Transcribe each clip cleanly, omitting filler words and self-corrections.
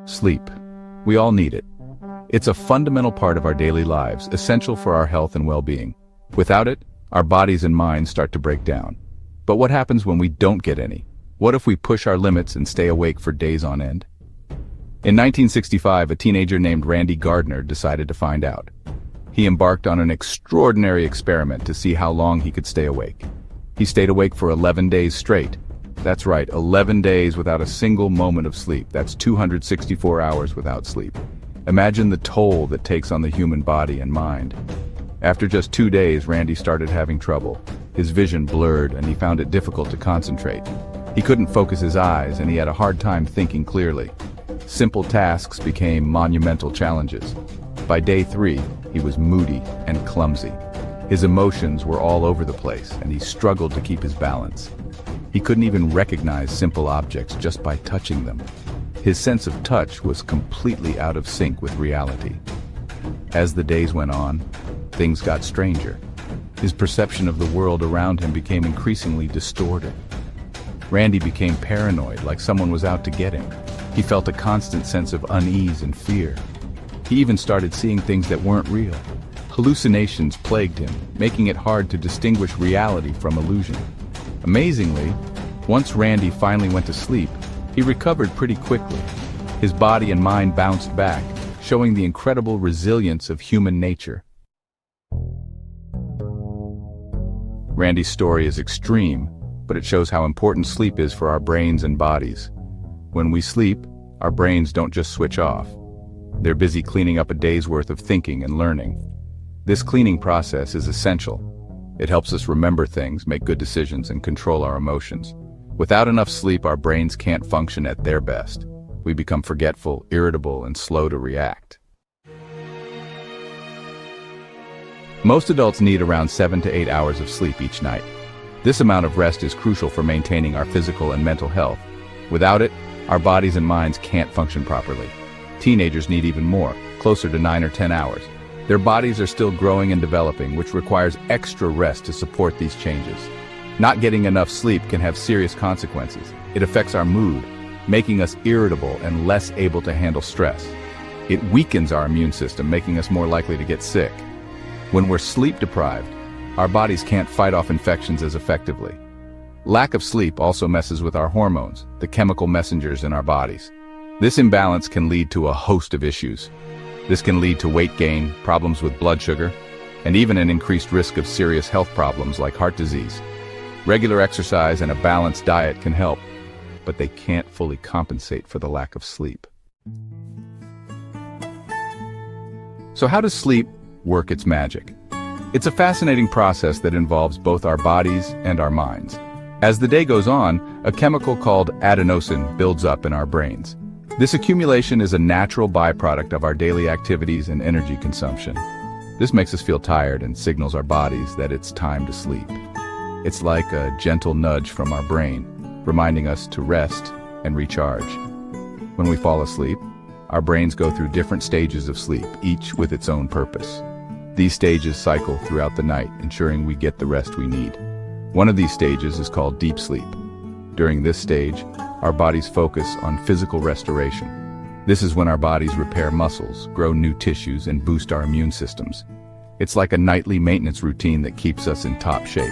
Sleep. We all need it. It's a fundamental part of our daily lives, essential for our health and well-being. Without it, our bodies and minds start to break down. But what happens when we don't get any? What if we push our limits and stay awake for days on end? In 1965, a teenager named Randy Gardner decided to find out. He embarked on an extraordinary experiment to see how long he could stay awake. He stayed awake for 11 days straight. That's right, 11 days without a single moment of sleep. That's 264 hours without sleep. Imagine the toll that takes on the human body and mind. After just 2 days, Randy started having trouble. His vision blurred and he found it difficult to concentrate. He couldn't focus his eyes and he had a hard time thinking clearly. Simple tasks became monumental challenges. By day 3, he was moody and clumsy. His emotions were all over the place and he struggled to keep his balance. He couldn't even recognize simple objects just by touching them. His sense of touch was completely out of sync with reality. As the days went on, things got stranger. His perception of the world around him became increasingly distorted. Randy became paranoid, like someone was out to get him. He felt a constant sense of unease and fear. He even started seeing things that weren't real. Hallucinations plagued him, making it hard to distinguish reality from illusion. Amazingly, once Randy finally went to sleep, he recovered pretty quickly. His body and mind bounced back, showing the incredible resilience of human nature. Randy's story is extreme, but it shows how important sleep is for our brains and bodies. When we sleep, our brains don't just switch off. They're busy cleaning up a day's worth of thinking and learning. This cleaning process is essential. It helps us remember things, make good decisions, and control our emotions. Without enough sleep, our brains can't function at their best. We become forgetful, irritable, and slow to react. Most adults need around 7 to 8 hours of sleep each night. This amount of rest is crucial for maintaining our physical and mental health. Without it, our bodies and minds can't function properly. Teenagers need even more, closer to 9 or 10 hours. Their bodies are still growing and developing, which requires extra rest to support these changes. Not getting enough sleep can have serious consequences. It affects our mood, making us irritable and less able to handle stress. It weakens our immune system, making us more likely to get sick. When we're sleep deprived, our bodies can't fight off infections as effectively. Lack of sleep also messes with our hormones, the chemical messengers in our bodies. This imbalance can lead to a host of issues. This can lead to weight gain, problems with blood sugar, and even an increased risk of serious health problems like heart disease. Regular exercise and a balanced diet can help, but they can't fully compensate for the lack of sleep. So how does sleep work its magic? It's a fascinating process that involves both our bodies and our minds. As the day goes on, a chemical called adenosine builds up in our brains. This accumulation is a natural byproduct of our daily activities and energy consumption. This makes us feel tired and signals our bodies that it's time to sleep. It's like a gentle nudge from our brain, reminding us to rest and recharge. When we fall asleep, our brains go through different stages of sleep, each with its own purpose. These stages cycle throughout the night, ensuring we get the rest we need. One of these stages is called deep sleep. During this stage, our bodies focus on physical restoration. This is when our bodies repair muscles, grow new tissues, and boost our immune systems. It's like a nightly maintenance routine that keeps us in top shape.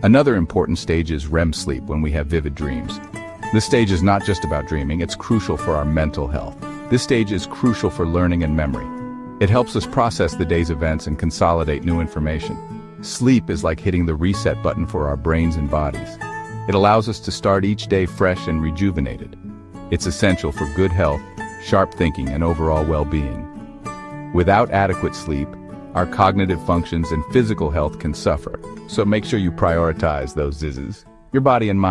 Another important stage is REM sleep, when we have vivid dreams. This stage is not just about dreaming, it's crucial for our mental health. This stage is crucial for learning and memory. It helps us process the day's events and consolidate new information. Sleep is like hitting the reset button for our brains and bodies. It allows us to start each day fresh and rejuvenated. It's essential for good health, sharp thinking, and overall well-being. Without adequate sleep, our cognitive functions and physical health can suffer. So make sure you prioritize those zizzes. Your body and mind